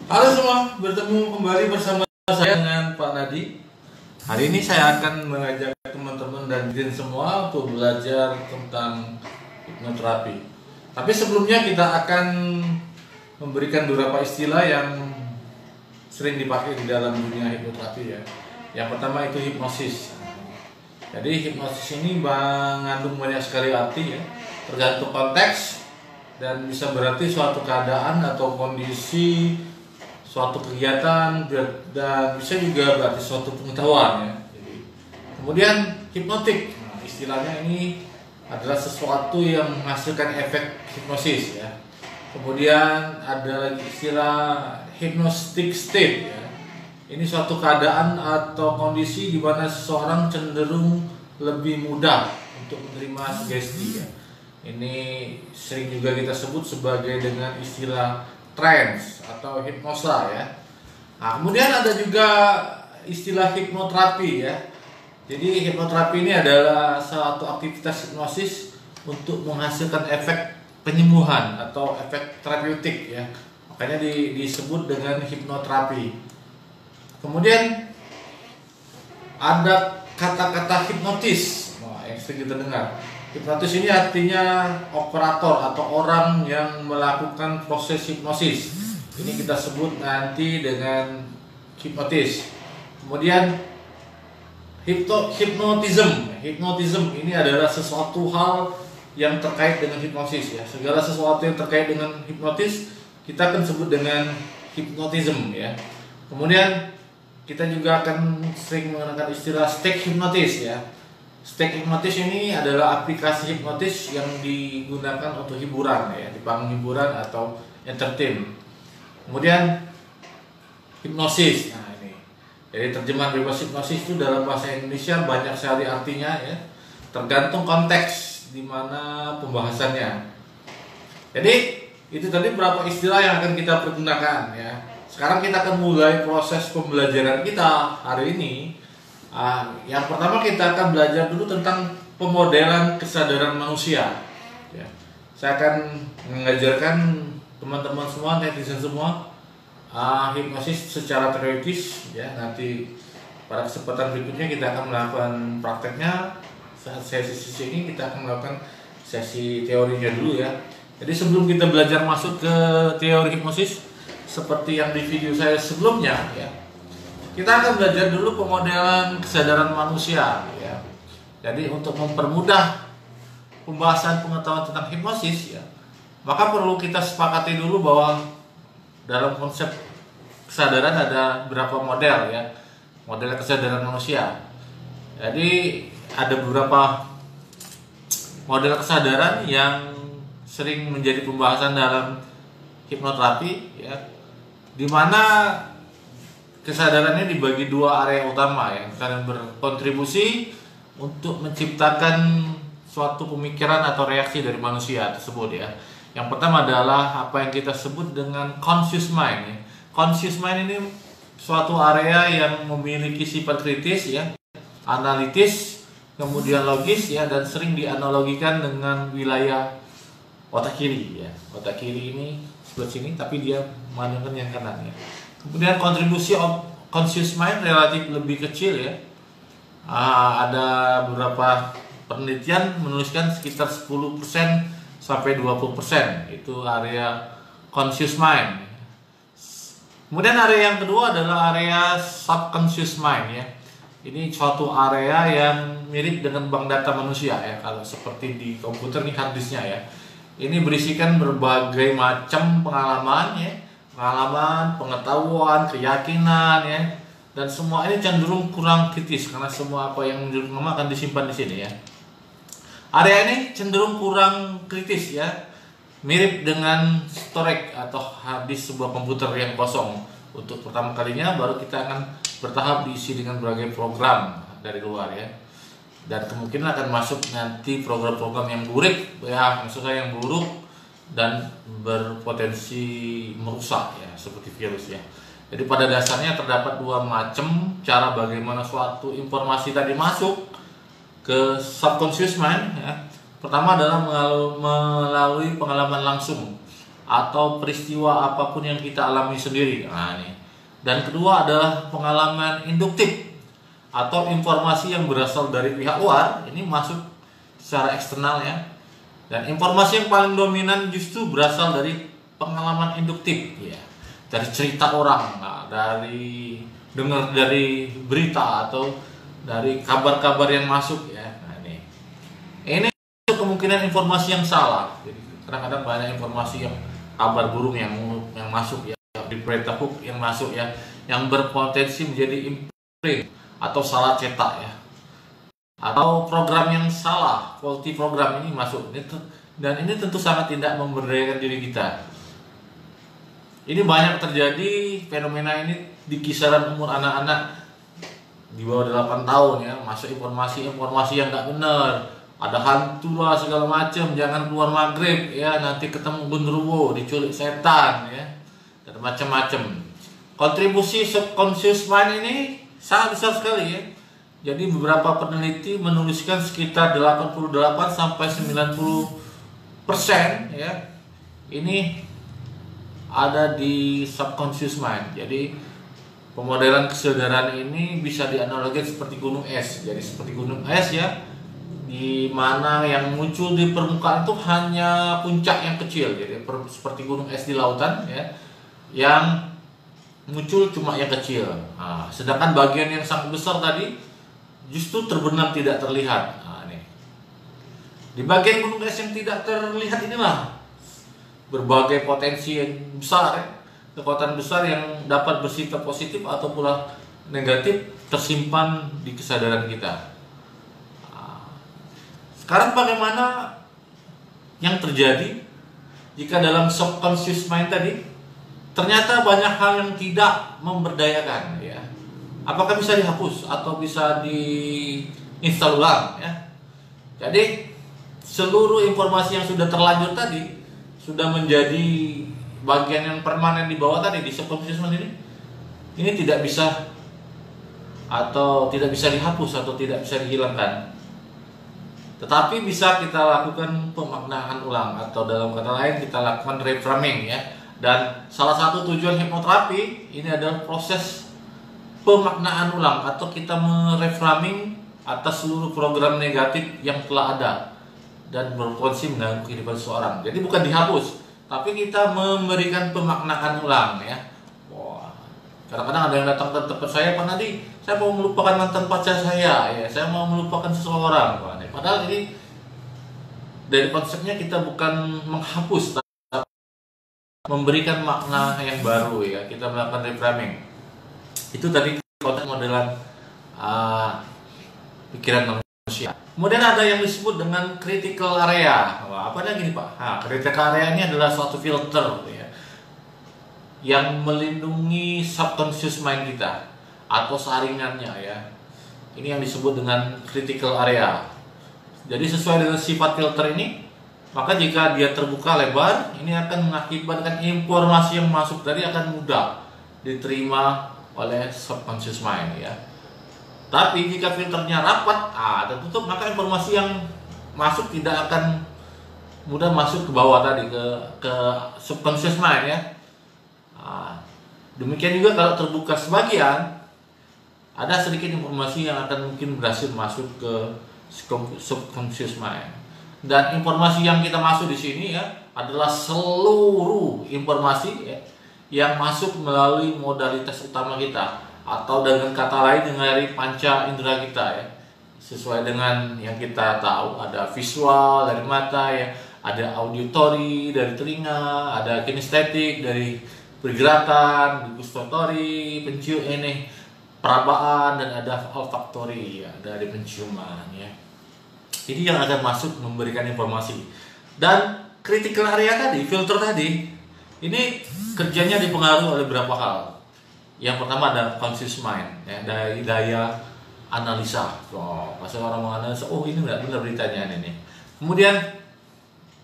Halo semua, bertemu kembali bersama saya dengan Pak Nadi. Hari ini saya akan mengajak teman-teman dan jin semua untuk belajar tentang hipnoterapi. Tapi sebelumnya kita akan memberikan beberapa istilah yang sering dipakai di dalam dunia hipnoterapi ya. Yang pertama itu hipnosis. Jadi hipnosis ini mengandung banyak sekali arti ya, tergantung konteks dan bisa berarti suatu keadaan atau kondisi, suatu kegiatan, dan bisa juga berarti suatu pengetahuan ya. Kemudian hipnotik, nah, istilahnya ini adalah sesuatu yang menghasilkan efek hipnosis ya. Kemudian ada lagi istilah hypnotic state ya. Ini suatu keadaan atau kondisi di mana seseorang cenderung lebih mudah untuk menerima sugesti ya. Ini sering juga kita sebut sebagai dengan istilah trance atau hipnosa ya. Nah, kemudian ada juga istilah hipnoterapi ya. Jadi hipnoterapi ini adalah suatu aktivitas hipnosis untuk menghasilkan efek penyembuhan atau efek terapeutik ya. Makanya disebut dengan hipnoterapi. Kemudian ada kata-kata hipnotis, yang sering kita dengar. Hipnotis ini artinya operator atau orang yang melakukan proses hipnosis. Ini kita sebut nanti dengan hipnotis. Kemudian hipnotism. Hipnotism ini adalah sesuatu hal yang terkait dengan hipnosis ya. Segala sesuatu yang terkait dengan hipnotis kita akan sebut dengan hipnotism ya. Kemudian kita juga akan sering menggunakan istilah state hipnotis ya. State hipnotis ini adalah aplikasi hipnotis yang digunakan untuk hiburan ya, di panggung hiburan atau entertain. Kemudian hipnosis. Nah, ini. Jadi terjemahan bebas hipnosis itu dalam bahasa Indonesia banyak sekali artinya ya. Tergantung konteks di mana pembahasannya. Jadi itu tadi beberapa istilah yang akan kita pergunakan ya. Sekarang kita akan mulai proses pembelajaran kita hari ini. Yang pertama kita akan belajar dulu tentang pemodelan kesadaran manusia. Ya. Saya akan mengajarkan teman-teman semua, netizen semua, hipnosis secara teoritis. Ya, nanti pada kesempatan berikutnya kita akan melakukan prakteknya. Saat sesi ini kita akan melakukan sesi teorinya dulu ya. Jadi sebelum kita belajar masuk ke teori hipnosis, seperti yang di video saya sebelumnya ya, kita akan belajar dulu pemodelan kesadaran manusia ya. Jadi untuk mempermudah pembahasan pengetahuan tentang hipnosis ya, maka perlu kita sepakati dulu bahwa dalam konsep kesadaran ada beberapa model ya, model kesadaran manusia. Jadi ada beberapa model kesadaran yang sering menjadi pembahasan dalam hipnoterapi ya, di mana kesadarannya dibagi dua area utama yang saling berkontribusi untuk menciptakan suatu pemikiran atau reaksi dari manusia tersebut ya. Yang pertama adalah apa yang kita sebut dengan conscious mind ya. Conscious mind ini suatu area yang memiliki sifat kritis ya, analitis, kemudian logis ya, dan sering dianalogikan dengan wilayah otak kiri ya. Otak kiri ini sebelah sini tapi dia menunjukkan yang kanan ya. Kemudian kontribusi conscious mind relatif lebih kecil ya. Ada beberapa penelitian menuliskan sekitar 10% sampai 20% itu area conscious mind. Kemudian area yang kedua adalah area subconscious mind ya. Ini suatu area yang mirip dengan bank data manusia ya. Kalau seperti di komputer nih hard disknya ya. Ini berisikan berbagai macam pengalaman ya, pengalaman, pengetahuan, keyakinan ya, dan semua ini cenderung kurang kritis karena semua apa yang menjadi nama akan disimpan di sini ya. Area ini cenderung kurang kritis ya, mirip dengan storage atau hard disk sebuah komputer yang kosong. Untuk pertama kalinya baru kita akan bertahap diisi dengan berbagai program dari luar ya. Dan kemungkinan akan masuk nanti program-program yang buruk ya, maksudnya yang buruk dan berpotensi merusak ya, seperti virus ya. Jadi pada dasarnya terdapat dua macam cara bagaimana suatu informasi tadi masuk ke subconscious mind ya. Pertama adalah melalui pengalaman langsung atau peristiwa apapun yang kita alami sendiri. Nah, ini. Dan kedua adalah pengalaman induktif atau informasi yang berasal dari pihak luar, ini masuk secara eksternal ya. Dan informasi yang paling dominan justru berasal dari pengalaman induktif ya. Dari cerita orang, nah, dari dengar dari berita atau dari kabar-kabar yang masuk ya. Nah, ini kemungkinan informasi yang salah. Jadi kadang-kadang banyak informasi yang kabar burung yang masuk ya, di berita hoax yang masuk ya, yang berpotensi menjadi imprint atau salah cetak ya, atau program yang salah, faulty program ini masuk. Dan ini tentu sangat tidak memberdayakan diri kita. Ini banyak terjadi fenomena ini di kisaran umur anak-anak di bawah 8 tahun ya, masuk informasi yang nggak benar. Ada hantu lah segala macam, jangan keluar maghrib ya, nanti ketemu genderuwo, diculik setan ya, dan macam-macam. Kontribusi subconscious mind ini sangat besar sekali ya. Jadi beberapa peneliti menuliskan sekitar 88 sampai 90% ya, ini ada di subconscious mind. Jadi pemodelan kesadaran ini bisa dianalogikan seperti gunung es. Jadi seperti gunung es ya, di mana yang muncul di permukaan itu hanya puncak yang kecil. Jadi seperti gunung es di lautan ya, yang muncul cuma yang kecil. Nah, sedangkan bagian yang sangat besar tadi justru terbenam tidak terlihat. Nah, ini. Di bagian gunung es yang tidak terlihat inilah berbagai potensi yang besar ya, kekuatan besar yang dapat bersifat positif atau pula negatif tersimpan di kesadaran kita. Sekarang bagaimana yang terjadi jika dalam subconscious mind tadi ternyata banyak hal yang tidak memberdayakan ya? Apakah bisa dihapus atau bisa diinstal ulang ya? Jadi seluruh informasi yang sudah terlanjur tadi sudah menjadi bagian yang permanen di bawah tadi di subconscious mind ini tidak bisa dihapus atau tidak bisa dihilangkan. Tetapi bisa kita lakukan pemaknaan ulang, atau dalam kata lain kita lakukan reframing ya. Dan salah satu tujuan hipnoterapi ini adalah proses pemaknaan ulang, atau kita mereframing atas seluruh program negatif yang telah ada dan berpotensi mengganggu kehidupan seseorang. Jadi bukan dihapus, tapi kita memberikan pemaknaan ulang ya. Wah, kadang-kadang ada yang datang ke tempat saya, Pak Nadi, saya mau melupakan mantan pacar saya, ya, saya mau melupakan seseorang, Pak. Padahal ini dari konsepnya kita bukan menghapus, tapi memberikan makna yang baru ya. Kita melakukan reframing. Itu tadi konsep modelan pikiran manusia. Kemudian ada yang disebut dengan critical area. Wah, apa lagi nih Pak? Nah, critical area ini adalah suatu filter ya, yang melindungi subconscious mind kita atau saringannya ya. Ini yang disebut dengan critical area. Jadi sesuai dengan sifat filter ini, maka jika dia terbuka lebar, ini akan mengakibatkan informasi yang masuk tadi akan mudah diterima oleh subconscious mind ya. Tapi jika filternya rapat, tertutup, maka informasi yang masuk tidak akan mudah masuk ke bawah tadi, ke subconscious mind ya. Demikian juga kalau terbuka sebagian, ada sedikit informasi yang akan mungkin berhasil masuk ke subconscious mind. Dan informasi yang kita masuk di sini ya adalah seluruh informasi ya, yang masuk melalui modalitas utama kita, atau dengan kata lain dari panca indera kita ya. Sesuai dengan yang kita tahu, ada visual dari mata ya, ada auditory dari telinga, ada kinestetik dari pergerakan, gustatori, pencium ini, perabaan, dan ada olfaktori ya, dari penciuman ya. Jadi yang akan masuk memberikan informasi. Dan critical area tadi, filter tadi, ini kerjanya dipengaruhi oleh beberapa hal. Yang pertama ada conscious mind ya, dari daya analisa. Pas orang menganalisa, oh ini nggak benar beritanya ini. Kemudian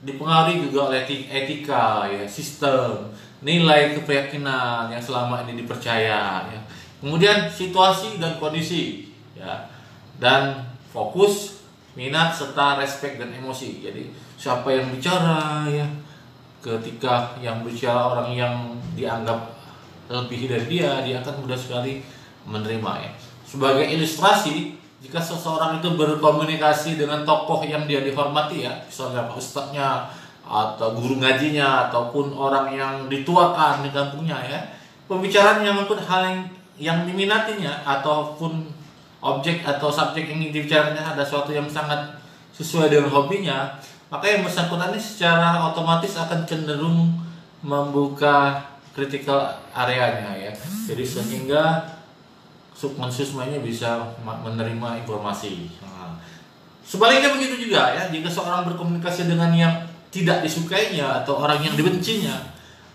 dipengaruhi juga oleh etika ya, sistem, nilai keyakinan yang selama ini dipercaya ya. Kemudian situasi dan kondisi ya, dan fokus, minat, serta respek dan emosi. Jadi siapa yang bicara ya, ketika yang bicara orang yang dianggap lebih dari dia akan mudah sekali menerima ya. Sebagai ilustrasi, jika seseorang itu berkomunikasi dengan tokoh yang dia dihormati ya, misalnya pak ustadznya atau guru ngajinya ataupun orang yang dituakan di kampungnya ya, pembicaraan yang menyangkut hal yang diminatinya ataupun objek atau subjek yang dibicarakannya ada sesuatu yang sangat sesuai dengan hobinya, maka yang bersangkutan ini secara otomatis akan cenderung membuka critical areanya ya. Jadi sehingga subconsciousnya bisa menerima informasi. Nah, sebaliknya begitu juga ya, jika seorang berkomunikasi dengan yang tidak disukainya atau orang yang dibencinya,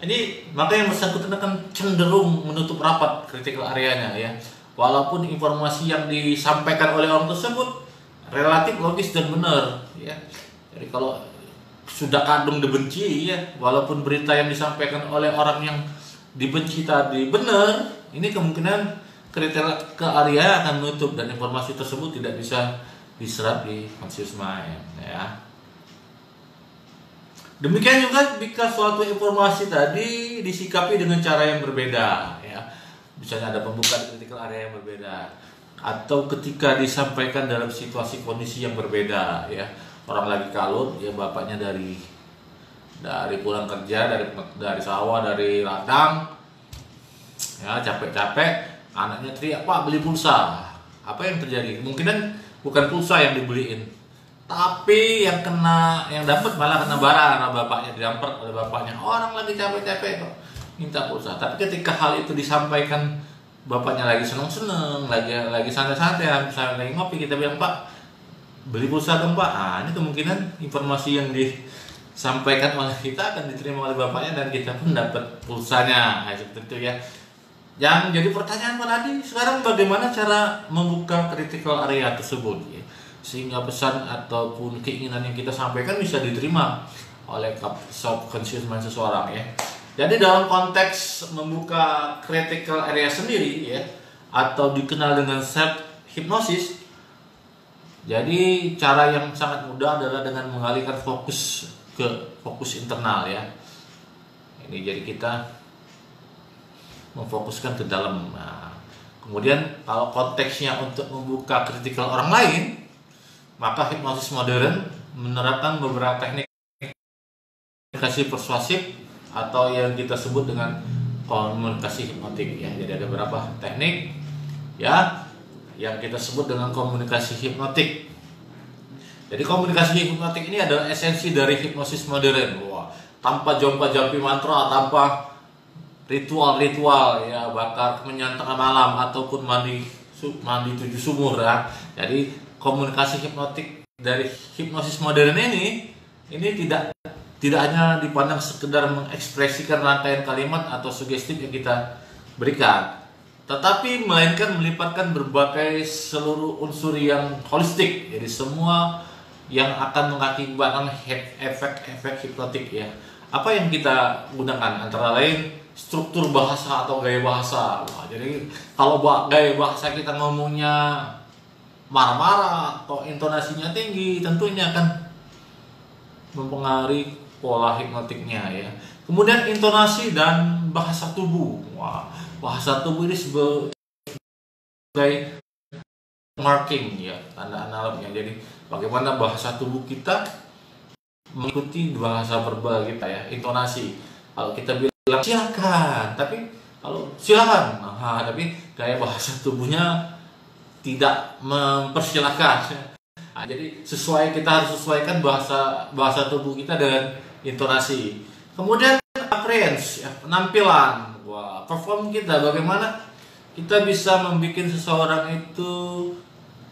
ini maka yang bersangkutan akan cenderung menutup rapat critical areanya ya. Walaupun informasi yang disampaikan oleh orang tersebut relatif logis dan benar ya. Jadi kalau sudah kadung dibenci ya, walaupun berita yang disampaikan oleh orang yang dibenci tadi benar, ini kemungkinan kriteria ke area akan menutup dan informasi tersebut tidak bisa diserap di conscious mind ya. Demikian juga jika suatu informasi tadi disikapi dengan cara yang berbeda ya. Misalnya ada pembukaan critical area yang berbeda atau ketika disampaikan dalam situasi kondisi yang berbeda ya. Orang lagi kalut ya, bapaknya dari pulang kerja dari sawah, dari ladang ya, capek-capek, anaknya teriak, "Pak, beli pulsa." Apa yang terjadi? Kemungkinan bukan pulsa yang dibeliin, tapi yang dapat malah kena barang karena bapaknya didampar oleh bapaknya. Orang lagi capek-capek kok minta pulsa. Tapi ketika hal itu disampaikan, bapaknya lagi seneng-seneng, lagi santai-santai, misalnya lagi ngopi, kita bilang, "Pak, beli pulsa dong, Pak." Nah, ini kemungkinan informasi yang disampaikan oleh kita akan diterima oleh bapaknya dan kita pun dapat pulsanya. Nah, seperti itu ya. Yang jadi pertanyaan Pak Adi, sekarang bagaimana cara membuka critical area tersebut ya, sehingga pesan ataupun keinginan yang kita sampaikan bisa diterima oleh subconscious mind seseorang ya. Jadi dalam konteks membuka critical area sendiri ya, atau dikenal dengan self hypnosis, jadi cara yang sangat mudah adalah dengan mengalihkan fokus ke fokus internal ya. Ini jadi kita memfokuskan ke dalam. Nah, kemudian kalau konteksnya untuk membuka kritikal orang lain, maka hipnosis modern menerapkan beberapa teknik komunikasi persuasif atau yang kita sebut dengan komunikasi hipnotik ya. Jadi ada beberapa teknik ya yang kita sebut dengan komunikasi hipnotik. Jadi komunikasi hipnotik ini adalah esensi dari hipnosis modern. Wah, tanpa jompa-jompi mantra, tanpa ritual-ritual ya, bakar kemenyan tengah malam ataupun mandi 7 sumur ya. Jadi komunikasi hipnotik dari hipnosis modern ini tidak hanya dipandang sekedar mengekspresikan rangkaian kalimat atau sugestif yang kita berikan, tetapi melainkan melibatkan berbagai seluruh unsur yang holistik. Jadi semua yang akan mengakibatkan efek-efek hipnotik ya. Apa yang kita gunakan antara lain struktur bahasa atau gaya bahasa. Wah, jadi kalau gaya bahasa kita ngomongnya marah-marah atau intonasinya tinggi, tentu ini akan mempengaruhi pola hipnotiknya ya. Kemudian intonasi dan bahasa tubuh. Wah, bahasa tubuh ini sebagai marking ya, tanda alarmnya. Jadi bagaimana bahasa tubuh kita mengikuti bahasa verbal kita ya, intonasi. Kalau kita bilang silakan, tapi kalau silakan, tapi gaya bahasa tubuhnya tidak mempersilahkan. Nah, jadi kita harus sesuaikan bahasa tubuh kita dengan intonasi. Kemudian appearance ya, penampilan. Wah, perform kita bagaimana kita bisa membuat seseorang itu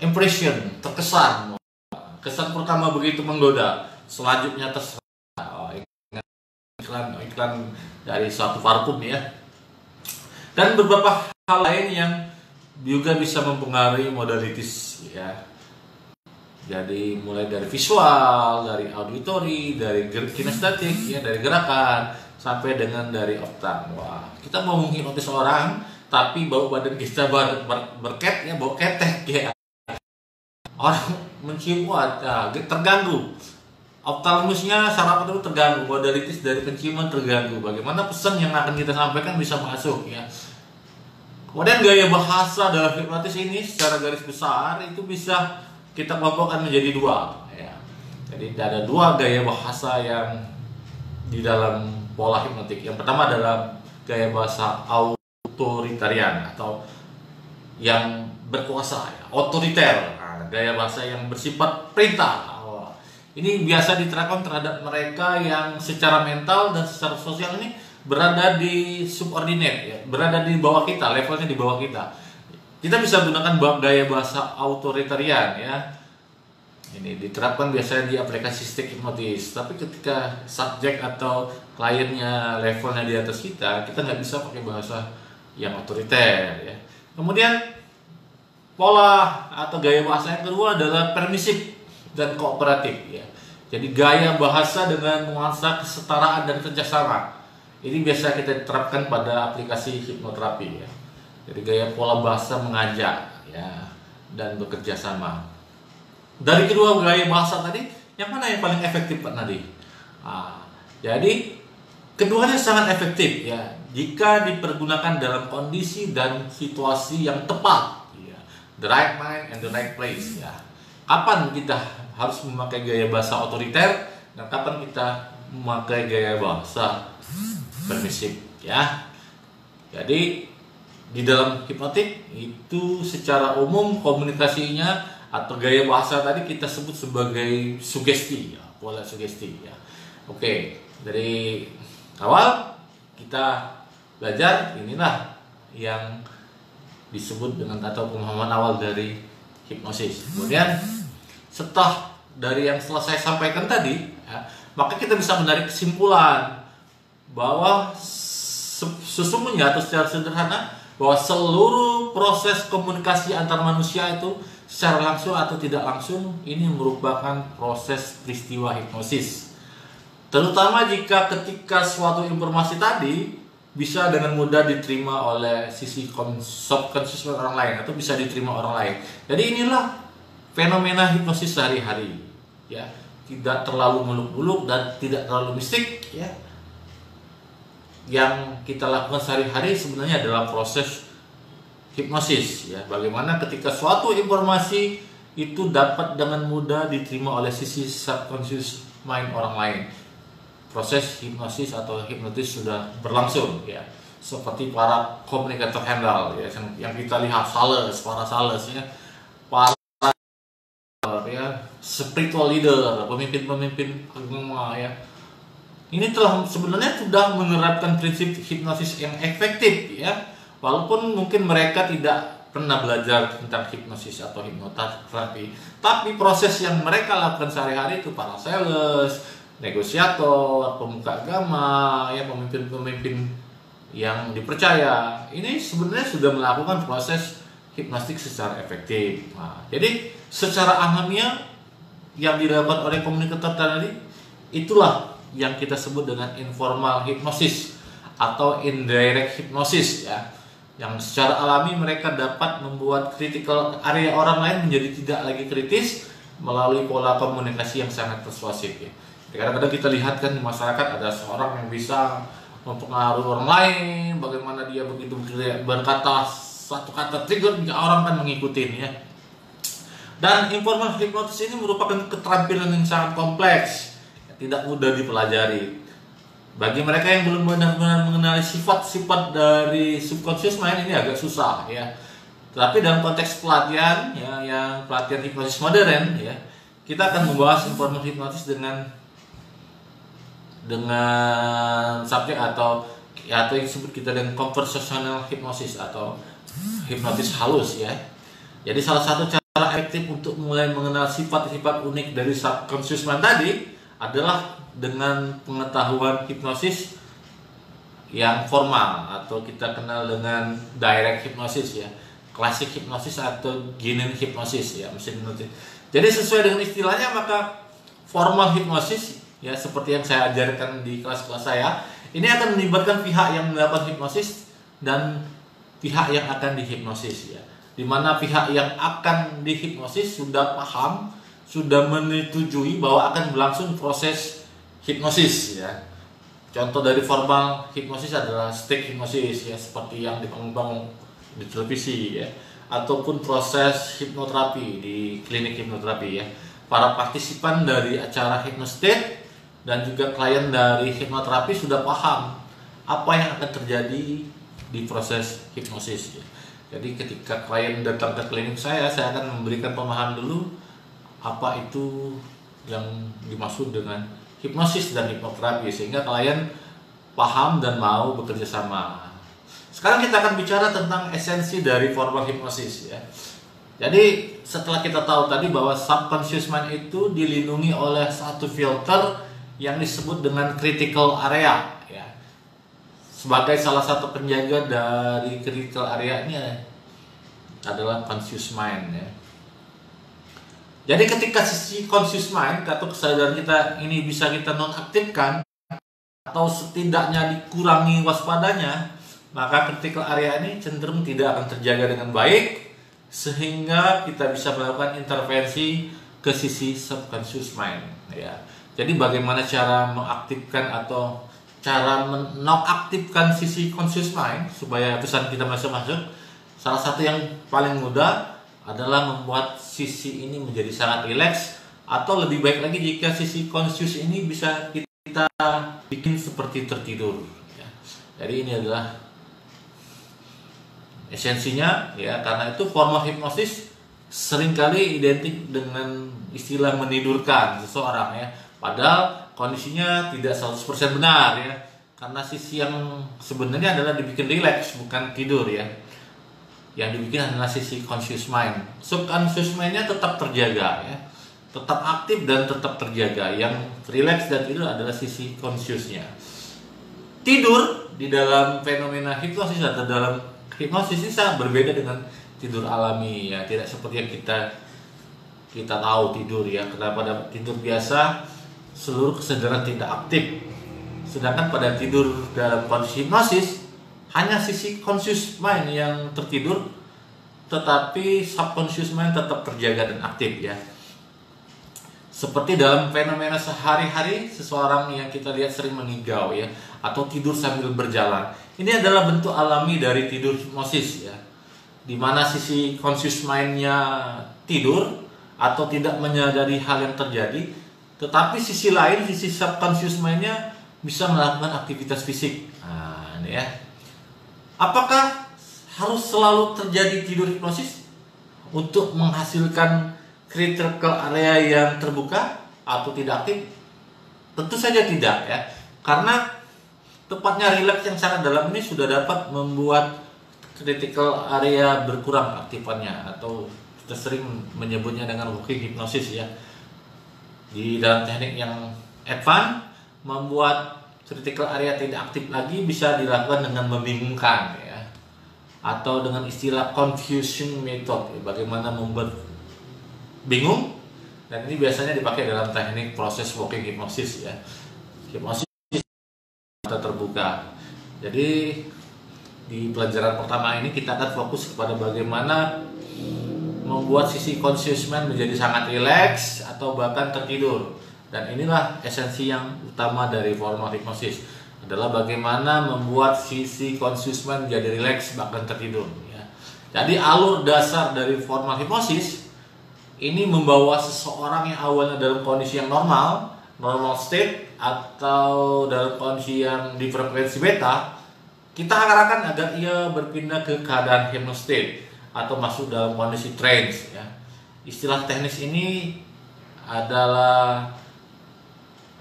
impression, terkesan. Kesan pertama begitu menggoda, selanjutnya terserah. Iklan dari suatu parfum ya, dan beberapa hal lain yang juga bisa mempengaruhi modalitas ya. Jadi mulai dari visual, dari auditory, dari kinestetik ya, dari gerakan sampai dengan dari otak. Wah, kita mau menghipnotis orang tapi bau badan kita berket ya, bau ketek ya. Orang mencium terganggu. Optalamusnya saraf itu terganggu, modalitis dari penciuman terganggu. Bagaimana pesan yang akan kita sampaikan bisa masuk ya. Kemudian gaya bahasa dalam hipnotis ini secara garis besar itu bisa kita kelompokkan menjadi dua ya. Jadi ada dua gaya bahasa yang di dalam pola hipnotik. Yang pertama adalah gaya bahasa otoritarian atau yang berkuasa ya, otoriter. Nah, gaya bahasa yang bersifat perintah. Ini biasa diterapkan terhadap mereka yang secara mental dan secara sosial ini berada di subordinate ya, berada di bawah kita, levelnya di bawah kita. Kita bisa gunakan gaya bahasa otoritarian ya. Ini diterapkan biasanya di aplikasi stick hipnotis. Tapi ketika subjek atau kliennya levelnya di atas kita nggak bisa pakai bahasa yang otoriter ya. Kemudian pola atau gaya bahasa yang kedua adalah permisif dan kooperatif ya. Jadi gaya bahasa dengan nuansa kesetaraan dan kerjasama. Ini biasa kita terapkan pada aplikasi hipnoterapi ya. Jadi gaya pola bahasa mengajak ya dan bekerja sama. Dari kedua gaya bahasa tadi, yang mana yang paling efektif Pak Nadi? Jadi keduanya sangat efektif ya jika dipergunakan dalam kondisi dan situasi yang tepat ya. The right mind and the right place ya. Kapan kita harus memakai gaya bahasa otoriter dan kapan kita memakai gaya bahasa permisif ya. Jadi di dalam hipnotik itu secara umum komunikasinya atau gaya bahasa tadi kita sebut sebagai sugesti ya, pola sugesti ya. Oke, dari awal kita belajar inilah yang disebut dengan atau pemahaman awal dari hipnosis. Kemudian setelah dari yang setelah saya sampaikan tadi ya, maka kita bisa menarik kesimpulan bahwa sesungguhnya atau secara sederhana bahwa seluruh proses komunikasi antar manusia itu secara langsung atau tidak langsung ini merupakan proses peristiwa hipnosis. Terutama jika ketika suatu informasi tadi bisa dengan mudah diterima oleh sisi subconscious orang lain atau bisa diterima orang lain. Jadi inilah fenomena hipnosis sehari-hari ya, tidak terlalu muluk-muluk dan tidak terlalu mistik ya. Yang kita lakukan sehari-hari sebenarnya adalah proses hipnosis ya. Bagaimana ketika suatu informasi itu dapat dengan mudah diterima oleh sisi subconscious mind orang lain. Proses hipnosis atau hipnotis sudah berlangsung ya. Seperti para komunikator handal ya, yang kita lihat para sales ya, para ya, spiritual leader, pemimpin-pemimpin agama ya. Ini telah sebenarnya sudah menerapkan prinsip hipnosis yang efektif ya. Walaupun mungkin mereka tidak pernah belajar tentang hipnosis atau hipnoterapi, tapi proses yang mereka lakukan sehari-hari itu para sales, negosiator, pemuka agama, ya pemimpin-pemimpin yang dipercaya, ini sebenarnya sudah melakukan proses hipnotik secara efektif. Nah, jadi secara alamiah yang dilakukan oleh komunikator tadi itulah yang kita sebut dengan informal hipnosis atau indirect hipnosis ya. Yang secara alami mereka dapat membuat critical area orang lain menjadi tidak lagi kritis melalui pola komunikasi yang sangat persuasif ya. Kadang-kadang kita lihat kan di masyarakat ada seorang yang bisa mempengaruhi orang lain, bagaimana dia begitu berkata satu kata trigger, orang kan mengikuti ya. Dan informal hipnotis ini merupakan keterampilan yang sangat kompleks, tidak mudah dipelajari. Bagi mereka yang belum benar-benar mengenali sifat-sifat dari subconscious mind ini agak susah ya. Tapi dalam konteks pelatihan ya, yang pelatihan hipnosis modern ya, kita akan membahas informal hipnotis dengan subjek atau yang disebut kita dengan conversational hypnosis atau hipnotis halus ya. Jadi salah satu cara efektif untuk mulai mengenal sifat-sifat unik dari subconscious mind tadi adalah dengan pengetahuan hipnosis yang formal atau kita kenal dengan direct hipnosis ya, klasik hipnosis atau genuine hipnosis ya, mesin hipnosis. Jadi sesuai dengan istilahnya maka formal hipnosis ya seperti yang saya ajarkan di kelas-kelas saya, ini akan melibatkan pihak yang melakukan hipnosis dan pihak yang akan dihipnosis ya. Di mana pihak yang akan dihipnosis sudah paham sudah menyetujui bahwa akan berlangsung proses hipnosis ya. Contoh dari formal hipnosis adalah stick hipnosis ya, seperti yang dikembang di televisi ya, ataupun proses hipnoterapi di klinik hipnoterapi ya. Para partisipan dari acara hypnostate dan juga klien dari hipnoterapi sudah paham apa yang akan terjadi di proses hipnosis ya. Jadi ketika klien datang ke klinik saya akan memberikan pemahaman dulu apa itu yang dimaksud dengan hipnosis dan hipnoterapi sehingga klien paham dan mau bekerja sama. Sekarang kita akan bicara tentang esensi dari formal hipnosis ya. Jadi setelah kita tahu tadi bahwa subconscious mind itu dilindungi oleh satu filter yang disebut dengan critical area ya. Sebagai salah satu penjaga dari critical area ini adalah conscious mind ya. Jadi ketika sisi conscious mind atau kesadaran kita ini bisa kita nonaktifkan atau setidaknya dikurangi waspadanya, maka critical area ini cenderung tidak akan terjaga dengan baik sehingga kita bisa melakukan intervensi ke sisi subconscious mind ya. Jadi bagaimana cara mengaktifkan atau cara menonaktifkan sisi conscious mind supaya pesan kita masuk-masuk? Salah satu yang paling mudah adalah membuat sisi ini menjadi sangat rileks, atau lebih baik lagi jika sisi conscious ini bisa kita bikin seperti tertidur ya. Jadi ini adalah esensinya ya, karena itu formal hipnosis seringkali identik dengan istilah menidurkan seseorang ya, padahal kondisinya tidak 100% benar ya, karena sisi yang sebenarnya adalah dibikin rileks bukan tidur ya. Yang dibikin adalah sisi conscious mind. Subconscious mind-nya tetap terjaga ya, tetap aktif dan tetap terjaga. Yang relax dan tidur adalah sisi conscious-nya. Tidur di dalam fenomena hipnosis atau dalam hipnosis ini sangat berbeda dengan tidur alami ya, tidak seperti yang kita tahu tidur ya. Karena pada tidur biasa seluruh kesadaran tidak aktif, sedangkan pada tidur dalam kondisi hipnosis hanya sisi conscious mind yang tertidur, tetapi subconscious mind tetap terjaga dan aktif ya. Seperti dalam fenomena sehari-hari seseorang yang kita lihat sering mengigau ya, atau tidur sambil berjalan. Ini adalah bentuk alami dari tidur hipnosis ya, di mana sisi conscious mind-nya tidur atau tidak menyadari hal yang terjadi, tetapi sisi lain, sisi subconscious mind-nya bisa melakukan aktivitas fisik. Nah, ini ya. Apakah harus selalu terjadi tidur hipnosis untuk menghasilkan critical area yang terbuka atau tidak aktif? Tentu saja tidak ya, karena tepatnya rileks yang sangat dalam ini sudah dapat membuat critical area berkurang aktifannya, atau kita sering menyebutnya dengan walking hypnosis ya. Di dalam teknik yang advance, membuat critical area tidak aktif lagi bisa dilakukan dengan membingungkan ya, atau dengan istilah confusion method ya, bagaimana membuat bingung, dan ini biasanya dipakai dalam teknik proses walking hypnosis ya, hipnosis mata terbuka. Jadi di pelajaran pertama ini kita akan fokus kepada bagaimana membuat sisi conscious mind menjadi sangat rileks atau bahkan tertidur. Dan inilah esensi yang utama dari formal hipnosis, adalah bagaimana membuat sisi conscious mind menjadi rileks bahkan tertidur ya. Jadi alur dasar dari formal hipnosis ini membawa seseorang yang awalnya dalam kondisi yang normal state, atau dalam kondisi yang di frekuensi beta, kita arahkan agar ia berpindah ke keadaan hypnostate atau masuk dalam kondisi trance ya. Istilah teknis ini adalah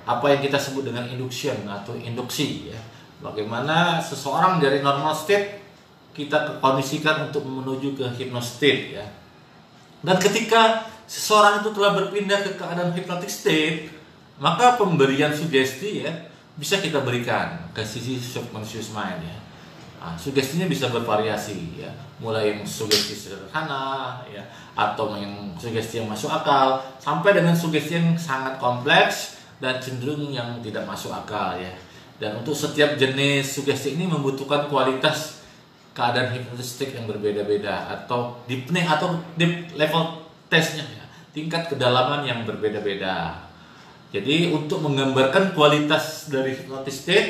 apa yang kita sebut dengan induction atau induksi ya. Bagaimana seseorang dari normal state kita kondisikan untuk menuju ke hypnostate ya. Dan ketika seseorang itu telah berpindah ke keadaan hypnotic state, maka pemberian sugesti ya bisa kita berikan ke sisi subconscious mind ya. Nah, sugestinya bisa bervariasi ya, mulai yang sugesti sederhana ya, atau yang sugesti yang masuk akal, sampai dengan sugesti yang sangat kompleks dan cenderung yang tidak masuk akal ya. Dan untuk setiap jenis sugesti ini membutuhkan kualitas keadaan hipnotistik yang berbeda-beda, atau deepening atau deep level testnya ya. tingkat kedalaman yang berbeda-beda. Jadi untuk menggambarkan kualitas dari hypnotic state,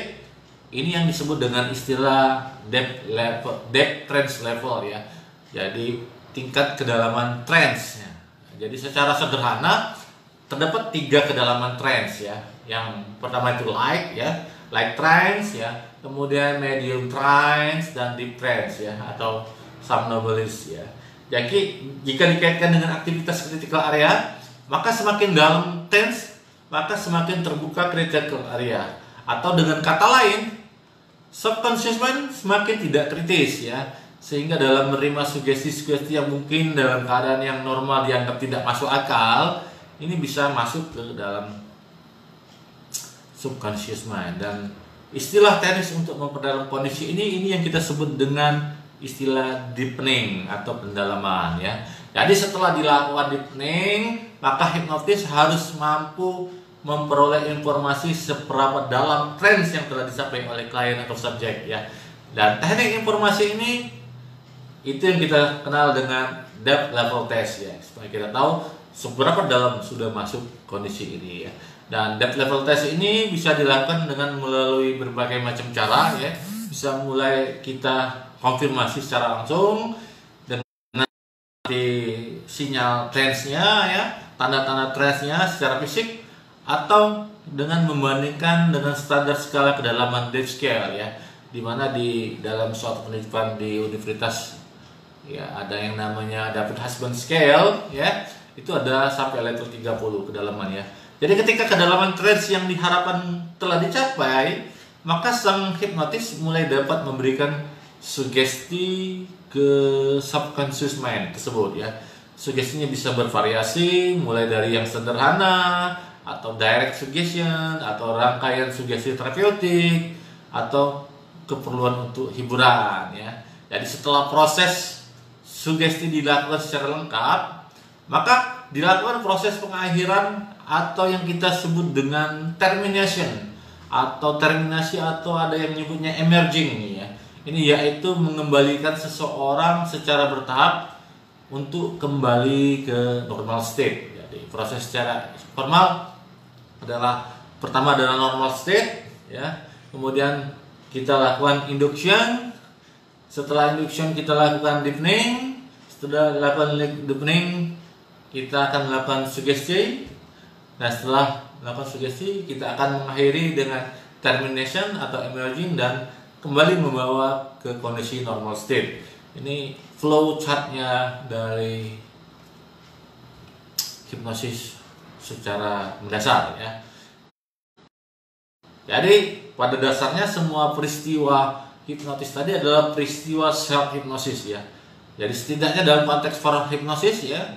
ini yang disebut dengan istilah depth trance level ya. Jadi tingkat kedalaman trance. Jadi secara sederhana terdapat 3 kedalaman trance ya. Yang pertama itu light trance ya, kemudian medium trance dan deep trance ya, atau somnambulist ya. Jadi jika dikaitkan dengan aktivitas critical area, maka semakin dalam trance maka semakin terbuka critical area, atau dengan kata lain subconscious mind semakin tidak kritis ya, sehingga dalam menerima sugesti-sugesti yang mungkin dalam keadaan yang normal dianggap tidak masuk akal, ini bisa masuk ke dalam subconscious mind. Dan istilah teknis untuk memperdalam kondisi ini yang kita sebut dengan istilah deepening atau pendalaman ya. Jadi setelah dilakukan deepening, maka hipnotis harus mampu memperoleh informasi seberapa dalam trance yang telah dicapai oleh klien atau subjek ya. Dan teknik informasi ini itu yang kita kenal dengan depth level test ya, supaya kita tahu seberapa dalam sudah masuk kondisi ini ya. Dan depth level test ini bisa dilakukan dengan melalui berbagai macam cara ya. Bisa mulai kita konfirmasi secara langsung dengan sinyal trance-nya ya, tanda-tanda trance-nya secara fisik, atau dengan membandingkan dengan standar skala kedalaman depth scale ya, dimana di dalam suatu penelitian di universitas ya ada yang namanya David Husband Scale ya, itu ada sampai level 30 kedalaman ya. Jadi ketika kedalaman trance yang diharapkan telah dicapai, maka sang hipnotis mulai dapat memberikan sugesti ke subconscious mind tersebut ya. Sugestinya bisa bervariasi mulai dari yang sederhana atau direct suggestion, atau rangkaian sugesti terapeutik, atau keperluan untuk hiburan ya. Jadi setelah proses sugesti dilakukan secara lengkap, maka dilakukan proses pengakhiran atau yang kita sebut dengan termination atau terminasi, atau ada yang menyebutnya emerging ya. Ini yaitu mengembalikan seseorang secara bertahap untuk kembali ke normal state. Jadi proses secara formal adalah pertama adalah normal state ya, kemudian kita lakukan induction, setelah induction kita lakukan deepening, setelah lakukan deepening kita akan melakukan sugesti, nah setelah melakukan sugesti kita akan mengakhiri dengan termination atau emerging dan kembali membawa ke kondisi normal state. Ini flow chartnya dari hipnosis secara mendasar ya. Jadi pada dasarnya semua peristiwa hipnotis tadi adalah peristiwa self hipnosis ya. Jadi setidaknya dalam konteks para hipnosis ya,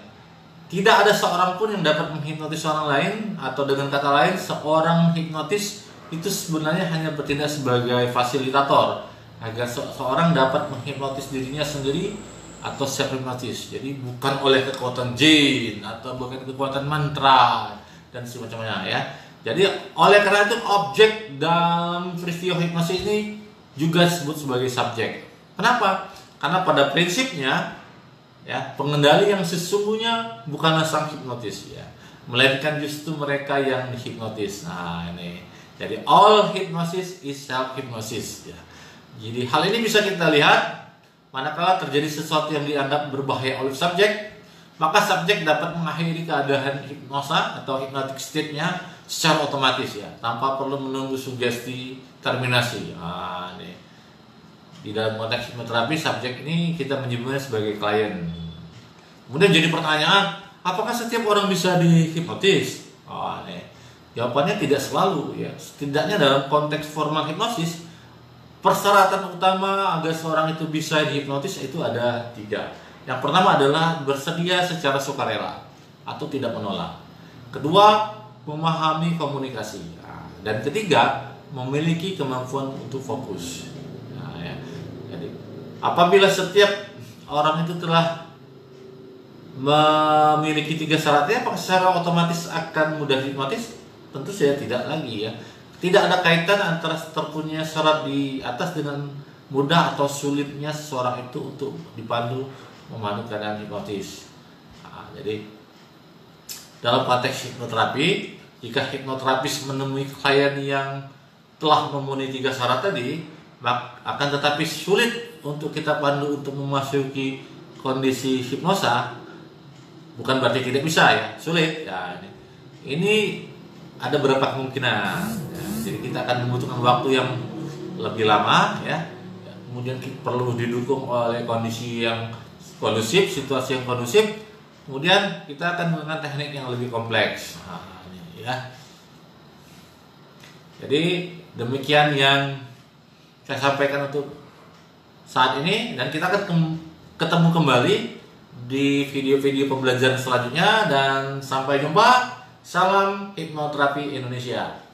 tidak ada seorang pun yang dapat menghipnotis orang lain, atau dengan kata lain seorang hipnotis itu sebenarnya hanya bertindak sebagai fasilitator agar seorang dapat menghipnotis dirinya sendiri atau self hipnotis. Jadi bukan oleh kekuatan jin atau bukan kekuatan mantra dan semacamnya ya. Jadi oleh karena itu objek dalam peristiwa hipnosis ini juga disebut sebagai subjek. Kenapa? Karena pada prinsipnya ya, pengendali yang sesungguhnya bukanlah sang hipnotis ya, melainkan justru mereka yang dihipnotis. Nah ini, jadi all hypnosis is self hypnosis ya. Jadi hal ini bisa kita lihat manakala terjadi sesuatu yang dianggap berbahaya oleh subjek, maka subjek dapat mengakhiri keadaan hipnosa atau hypnotic state-nya secara otomatis ya, tanpa perlu menunggu sugesti terminasi. Nah, ini. Di dalam konteks hipnoterapi, subjek ini kita menyebutnya sebagai klien. Kemudian jadi pertanyaan, apakah setiap orang bisa dihipnotis? Oh, ini. Jawabannya tidak selalu ya. Setidaknya dalam konteks formal hipnosis, persyaratan utama agar seorang itu bisa dihipnotis itu ada 3. Yang pertama adalah bersedia secara sukarela atau tidak menolak. Kedua, memahami komunikasi. Nah, dan ketiga, memiliki kemampuan untuk fokus. Nah, ya. Jadi, apabila setiap orang itu telah memiliki 3 syaratnya, apakah secara otomatis akan mudah hipnotis? Tentu saja tidak lagi ya. Tidak ada kaitan antara terpunya syarat di atas dengan mudah atau sulitnya seseorang itu untuk dipandu memandu keadaan hipnotis. Nah, jadi dalam konteks hipnoterapi, jika hipnoterapis menemui klien yang telah memenuhi 3 syarat tadi, akan tetapi sulit untuk kita pandu untuk memasuki kondisi hipnosa, bukan berarti tidak bisa ya, sulit ya. Ini ada beberapa kemungkinan ya. Jadi kita akan membutuhkan waktu yang lebih lama ya. Kemudian perlu didukung oleh kondisi yang kondusif, situasi yang kondusif. Kemudian kita akan menggunakan teknik yang lebih kompleks. Nah, ini ya. Jadi demikian yang saya sampaikan untuk saat ini, dan kita akan ketemu kembali di video-video pembelajaran selanjutnya, dan sampai jumpa. Salam Hipnoterapi Indonesia.